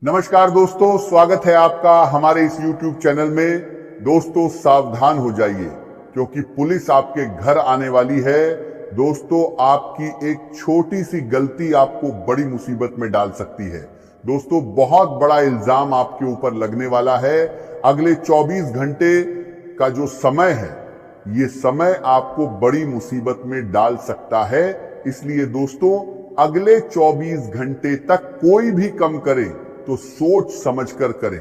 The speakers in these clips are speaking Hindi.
नमस्कार दोस्तों, स्वागत है आपका हमारे इस YouTube चैनल में। दोस्तों सावधान हो जाइए क्योंकि पुलिस आपके घर आने वाली है। दोस्तों आपकी एक छोटी सी गलती आपको बड़ी मुसीबत में डाल सकती है। दोस्तों बहुत बड़ा इल्जाम आपके ऊपर लगने वाला है। अगले 24 घंटे का जो समय है, ये समय आपको बड़ी मुसीबत में डाल सकता है। इसलिए दोस्तों अगले 24 घंटे तक कोई भी काम करे तो सोच समझकर करें।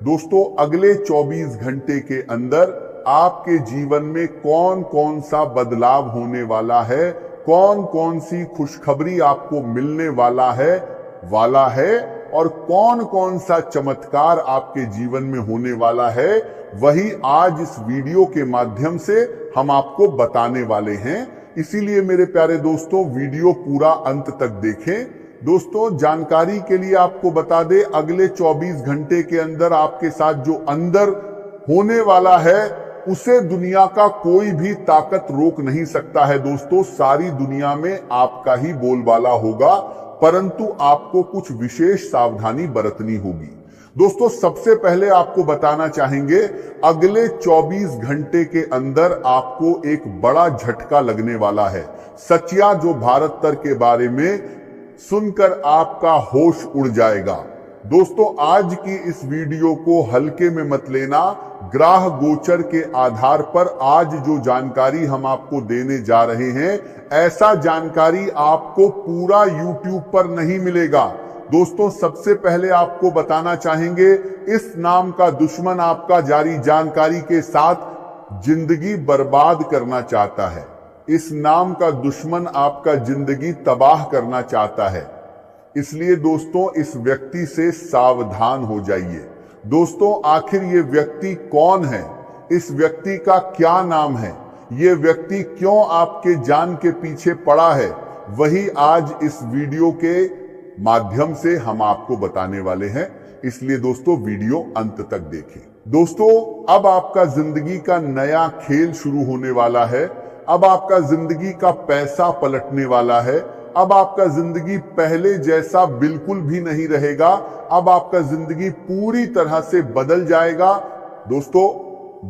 दोस्तों अगले 24 घंटे के अंदर आपके जीवन में कौन कौन सा बदलाव होने वाला है, कौन कौन सी खुशखबरी आपको मिलने वाला है और कौन कौन सा चमत्कार आपके जीवन में होने वाला है, वही आज इस वीडियो के माध्यम से हम आपको बताने वाले हैं। इसीलिए मेरे प्यारे दोस्तों वीडियो पूरा अंत तक देखें। दोस्तों जानकारी के लिए आपको बता दें, अगले 24 घंटे के अंदर आपके साथ जो अंदर होने वाला है उसे दुनिया का कोई भी ताकत रोक नहीं सकता है। दोस्तों सारी दुनिया में आपका ही बोलबाला होगा, परंतु आपको कुछ विशेष सावधानी बरतनी होगी। दोस्तों सबसे पहले आपको बताना चाहेंगे, अगले 24 घंटे के अंदर आपको एक बड़ा झटका लगने वाला है। सचिया जो भारत तर के बारे में सुनकर आपका होश उड़ जाएगा। दोस्तों आज की इस वीडियो को हल्के में मत लेना। ग्रह गोचर के आधार पर आज जो जानकारी हम आपको देने जा रहे हैं, ऐसा जानकारी आपको पूरा YouTube पर नहीं मिलेगा। दोस्तों सबसे पहले आपको बताना चाहेंगे, इस नाम का दुश्मन आपका जारी जानकारी के साथ जिंदगी बर्बाद करना चाहता है। इस नाम का दुश्मन आपका जिंदगी तबाह करना चाहता है। इसलिए दोस्तों इस व्यक्ति से सावधान हो जाइए। दोस्तों आखिर ये व्यक्ति कौन है, इस व्यक्ति का क्या नाम है, ये व्यक्ति क्यों आपके जान के पीछे पड़ा है, वही आज इस वीडियो के माध्यम से हम आपको बताने वाले हैं। इसलिए दोस्तों वीडियो अंत तक देखें। दोस्तों अब आपका जिंदगी का नया खेल शुरू होने वाला है। अब आपका जिंदगी का पैसा पलटने वाला है। अब आपका जिंदगी पहले जैसा बिल्कुल भी नहीं रहेगा। अब आपका जिंदगी पूरी तरह से बदल जाएगा। दोस्तों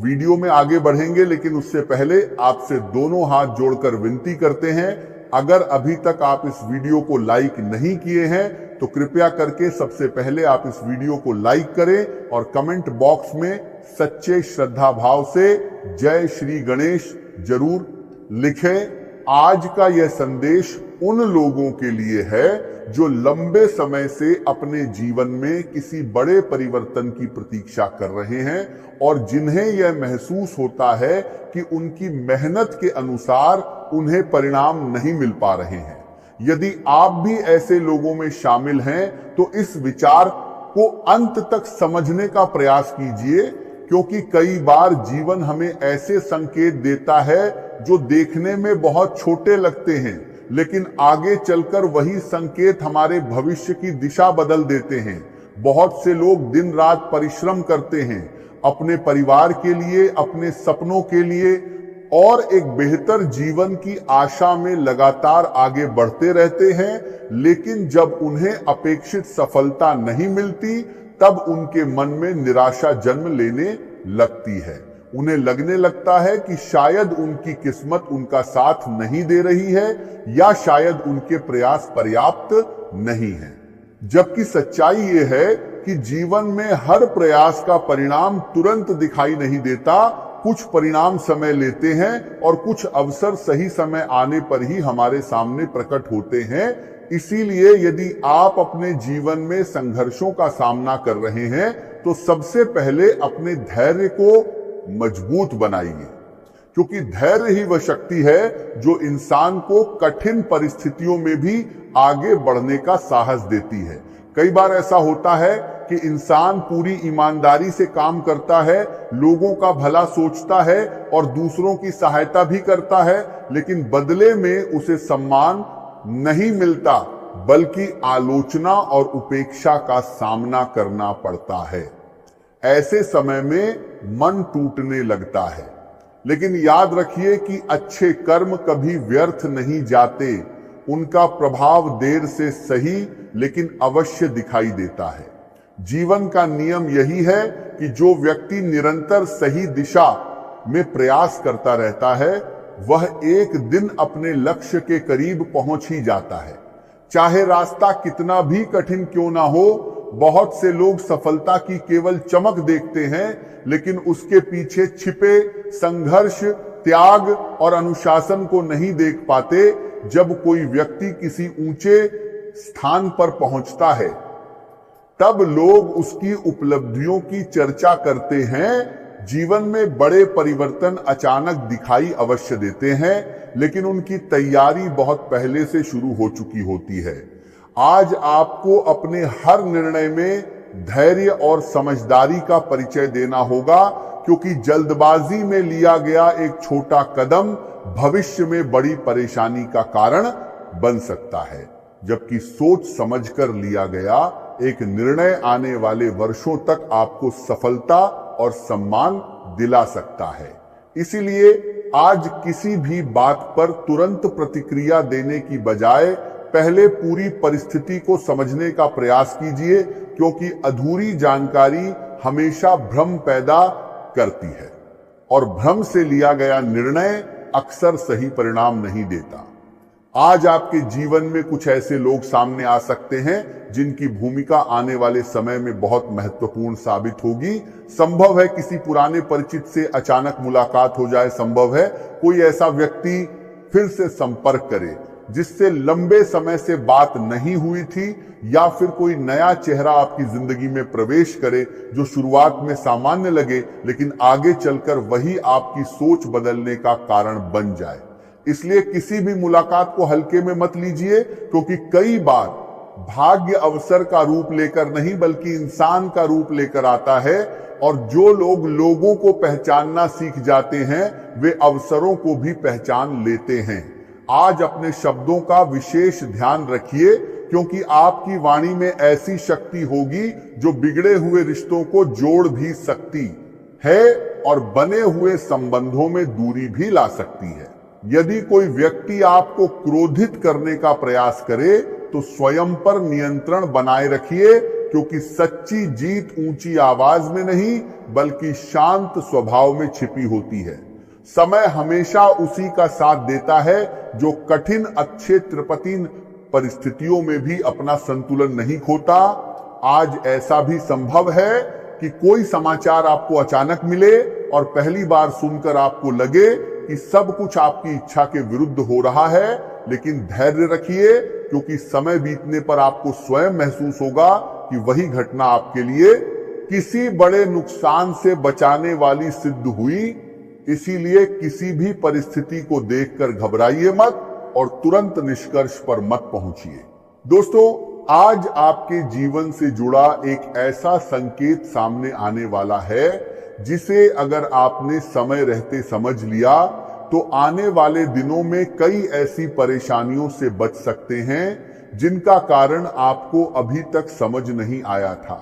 वीडियो में आगे बढ़ेंगे, लेकिन उससे पहले आपसे दोनों हाथ जोड़कर विनती करते हैं, अगर अभी तक आप इस वीडियो को लाइक नहीं किए हैं तो कृपया करके सबसे पहले आप इस वीडियो को लाइक करें और कमेंट बॉक्स में सच्चे श्रद्धा भाव से जय श्री गणेश जरूर लिखें। आज का यह संदेश उन लोगों के लिए है जो लंबे समय से अपने जीवन में किसी बड़े परिवर्तन की प्रतीक्षा कर रहे हैं और जिन्हें यह महसूस होता है कि उनकी मेहनत के अनुसार उन्हें परिणाम नहीं मिल पा रहे हैं। यदि आप भी ऐसे लोगों में शामिल हैं तो इस विचार को अंत तक समझने का प्रयास कीजिए, क्योंकि कई बार जीवन हमें ऐसे संकेत देता है जो देखने में बहुत छोटे लगते हैं, लेकिन आगे चलकर वही संकेत हमारे भविष्य की दिशा बदल देते हैं। बहुत से लोग दिन रात परिश्रम करते हैं अपने परिवार के लिए, अपने सपनों के लिए और एक बेहतर जीवन की आशा में लगातार आगे बढ़ते रहते हैं, लेकिन जब उन्हें अपेक्षित सफलता नहीं मिलती तब उनके मन में निराशा जन्म लेने लगती है। उन्हें लगने लगता है कि शायद उनकी किस्मत उनका साथ नहीं दे रही है या शायद उनके प्रयास पर्याप्त नहीं है। जबकि सच्चाई ये है कि जीवन में हर प्रयास का परिणाम तुरंत दिखाई नहीं देता। कुछ परिणाम समय लेते हैं और कुछ अवसर सही समय आने पर ही हमारे सामने प्रकट होते हैं। इसीलिए यदि आप अपने जीवन में संघर्षों का सामना कर रहे हैं तो सबसे पहले अपने धैर्य को मजबूत बनाइए, क्योंकि धैर्य ही वह शक्ति है जो इंसान को कठिन परिस्थितियों में भी आगे बढ़ने का साहस देती है। कई बार ऐसा होता है कि इंसान पूरी ईमानदारी से काम करता है, लोगों का भला सोचता है और दूसरों की सहायता भी करता है, लेकिन बदले में उसे सम्मान नहीं मिलता, बल्कि आलोचना और उपेक्षा का सामना करना पड़ता है। ऐसे समय में मन टूटने लगता है, लेकिन याद रखिए कि अच्छे कर्म कभी व्यर्थ नहीं जाते। उनका प्रभाव देर से सही लेकिन अवश्य दिखाई देता है। जीवन का नियम यही है कि जो व्यक्ति निरंतर सही दिशा में प्रयास करता रहता है वह एक दिन अपने लक्ष्य के करीब पहुंच ही जाता है, चाहे रास्ता कितना भी कठिन क्यों ना हो। बहुत से लोग सफलता की केवल चमक देखते हैं, लेकिन उसके पीछे छिपे संघर्ष, त्याग और अनुशासन को नहीं देख पाते। जब कोई व्यक्ति किसी ऊंचे स्थान पर पहुंचता है तब लोग उसकी उपलब्धियों की चर्चा करते हैं। जीवन में बड़े परिवर्तन अचानक दिखाई अवश्य देते हैं, लेकिन उनकी तैयारी बहुत पहले से शुरू हो चुकी होती है। आज आपको अपने हर निर्णय में धैर्य और समझदारी का परिचय देना होगा, क्योंकि जल्दबाजी में लिया गया एक छोटा कदम भविष्य में बड़ी परेशानी का कारण बन सकता है, जबकि सोच समझकर लिया गया एक निर्णय आने वाले वर्षों तक आपको सफलता और सम्मान दिला सकता है। इसीलिए आज किसी भी बात पर तुरंत प्रतिक्रिया देने की बजाय पहले पूरी परिस्थिति को समझने का प्रयास कीजिए, क्योंकि अधूरी जानकारी हमेशा भ्रम पैदा करती है और भ्रम से लिया गया निर्णय अक्सर सही परिणाम नहीं देता। आज आपके जीवन में कुछ ऐसे लोग सामने आ सकते हैं जिनकी भूमिका आने वाले समय में बहुत महत्वपूर्ण साबित होगी। संभव है किसी पुराने परिचित से अचानक मुलाकात हो जाए, संभव है कोई ऐसा व्यक्ति फिर से संपर्क करे जिससे लंबे समय से बात नहीं हुई थी, या फिर कोई नया चेहरा आपकी जिंदगी में प्रवेश करे जो शुरुआत में सामान्य लगे लेकिन आगे चलकर वही आपकी सोच बदलने का कारण बन जाए। इसलिए किसी भी मुलाकात को हल्के में मत लीजिए, क्योंकि कई बार भाग्य अवसर का रूप लेकर नहीं बल्कि इंसान का रूप लेकर आता है, और जो लोग लोगों को पहचानना सीख जाते हैं वे अवसरों को भी पहचान लेते हैं। आज अपने शब्दों का विशेष ध्यान रखिए, क्योंकि आपकी वाणी में ऐसी शक्ति होगी जो बिगड़े हुए रिश्तों को जोड़ भी सकती है और बने हुए संबंधों में दूरी भी ला सकती है। यदि कोई व्यक्ति आपको क्रोधित करने का प्रयास करे तो स्वयं पर नियंत्रण बनाए रखिए, क्योंकि सच्ची जीत ऊंची आवाज में नहीं बल्कि शांत स्वभाव में छिपी होती है। समय हमेशा उसी का साथ देता है जो कठिन अच्छे त्रिपतिन परिस्थितियों में भी अपना संतुलन नहीं खोता। आज ऐसा भी संभव है कि कोई समाचार आपको अचानक मिले और पहली बार सुनकर आपको लगे कि सब कुछ आपकी इच्छा के विरुद्ध हो रहा है, लेकिन धैर्य रखिए, क्योंकि समय बीतने पर आपको स्वयं महसूस होगा कि वही घटना आपके लिए किसी बड़े नुकसान से बचाने वाली सिद्ध हुई। इसीलिए किसी भी परिस्थिति को देखकर घबराइए मत और तुरंत निष्कर्ष पर मत पहुंचिए। दोस्तों, आज आपके जीवन से जुड़ा एक ऐसा संकेत सामने आने वाला है जिसे अगर आपने समय रहते समझ लिया तो आने वाले दिनों में कई ऐसी परेशानियों से बच सकते हैं जिनका कारण आपको अभी तक समझ नहीं आया था।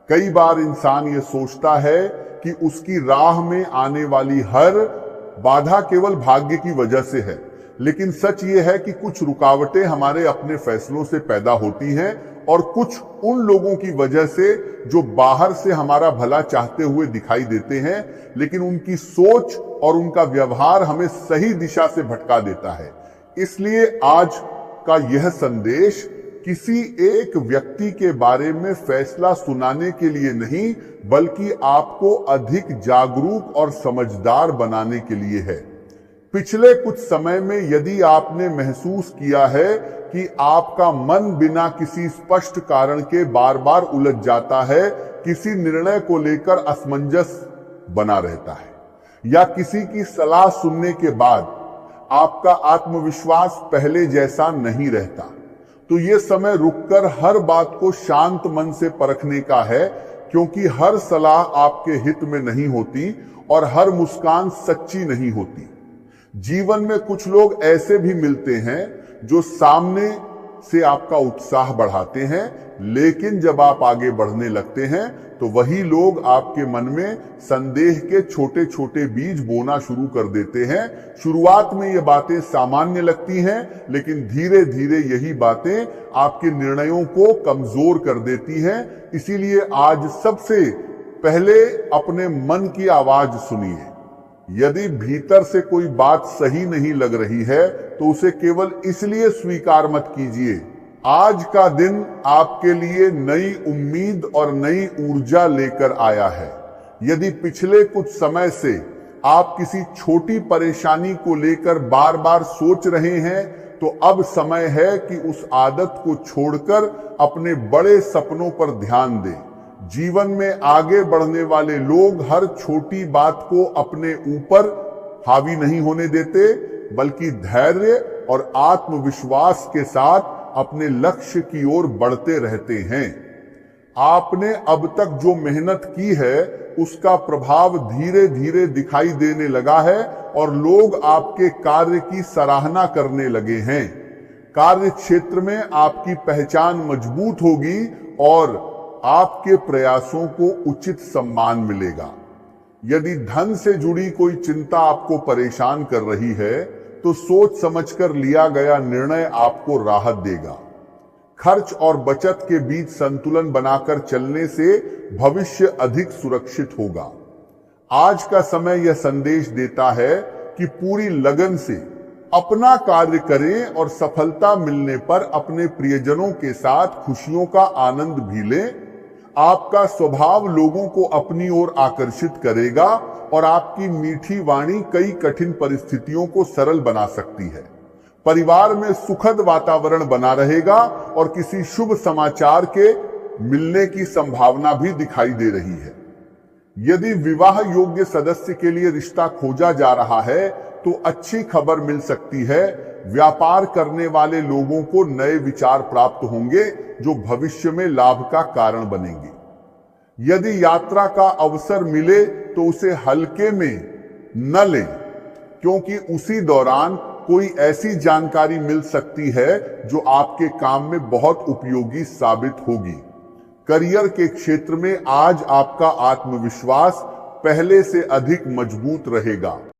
कई बार इंसान ये सोचता है कि उसकी राह में आने वाली हर बाधा केवल भाग्य की वजह से है, लेकिन सच ये है कि कुछ रुकावटें हमारे अपने फैसलों से पैदा होती हैं और कुछ उन लोगों की वजह से जो बाहर से हमारा भला चाहते हुए दिखाई देते हैं, लेकिन उनकी सोच और उनका व्यवहार हमें सही दिशा से भटका देता है। इसलिए आज का यह संदेश किसी एक व्यक्ति के बारे में फैसला सुनाने के लिए नहीं, बल्कि आपको अधिक जागरूक और समझदार बनाने के लिए है। पिछले कुछ समय में यदि आपने महसूस किया है कि आपका मन बिना किसी स्पष्ट कारण के बार बार उलझ जाता है, किसी निर्णय को लेकर असमंजस बना रहता है, या किसी की सलाह सुनने के बाद आपका आत्मविश्वास पहले जैसा नहीं रहता, तो ये समय रुककर हर बात को शांत मन से परखने का है, क्योंकि हर सलाह आपके हित में नहीं होती और हर मुस्कान सच्ची नहीं होती। जीवन में कुछ लोग ऐसे भी मिलते हैं जो सामने से आपका उत्साह बढ़ाते हैं, लेकिन जब आप आगे बढ़ने लगते हैं तो वही लोग आपके मन में संदेह के छोटे छोटे बीज बोना शुरू कर देते हैं। शुरुआत में ये बातें सामान्य लगती हैं, लेकिन धीरे धीरे यही बातें आपके निर्णयों को कमजोर कर देती हैं। इसीलिए आज सबसे पहले अपने मन की आवाज सुनिए। यदि भीतर से कोई बात सही नहीं लग रही है तो उसे केवल इसलिए स्वीकार मत कीजिए। आज का दिन आपके लिए नई उम्मीद और नई ऊर्जा लेकर आया है। यदि पिछले कुछ समय से आप किसी छोटी परेशानी को लेकर बार बार सोच रहे हैं तो अब समय है कि उस आदत को छोड़कर अपने बड़े सपनों पर ध्यान दें। जीवन में आगे बढ़ने वाले लोग हर छोटी बात को अपने ऊपर हावी नहीं होने देते, बल्कि धैर्य और आत्मविश्वास के साथ अपने लक्ष्य की ओर बढ़ते रहते हैं। आपने अब तक जो मेहनत की है उसका प्रभाव धीरे धीरे दिखाई देने लगा है और लोग आपके कार्य की सराहना करने लगे हैं। कार्य क्षेत्र में आपकी पहचान मजबूत होगी और आपके प्रयासों को उचित सम्मान मिलेगा। यदि धन से जुड़ी कोई चिंता आपको परेशान कर रही है तो सोच समझकर लिया गया निर्णय आपको राहत देगा। खर्च और बचत के बीच संतुलन बनाकर चलने से भविष्य अधिक सुरक्षित होगा। आज का समय यह संदेश देता है कि पूरी लगन से अपना कार्य करें और सफलता मिलने पर अपने प्रियजनों के साथ खुशियों का आनंद भी लें। आपका स्वभाव लोगों को अपनी ओर आकर्षित करेगा और आपकी मीठी वाणी कई कठिन परिस्थितियों को सरल बना सकती है। परिवार में सुखद वातावरण बना रहेगा और किसी शुभ समाचार के मिलने की संभावना भी दिखाई दे रही है। यदि विवाह योग्य सदस्य के लिए रिश्ता खोजा जा रहा है तो अच्छी खबर मिल सकती है। व्यापार करने वाले लोगों को नए विचार प्राप्त होंगे जो भविष्य में लाभ का कारण बनेंगे। यदि यात्रा का अवसर मिले तो उसे हल्के में न लें, क्योंकि उसी दौरान कोई ऐसी जानकारी मिल सकती है जो आपके काम में बहुत उपयोगी साबित होगी। करियर के क्षेत्र में आज आपका आत्मविश्वास पहले से अधिक मजबूत रहेगा।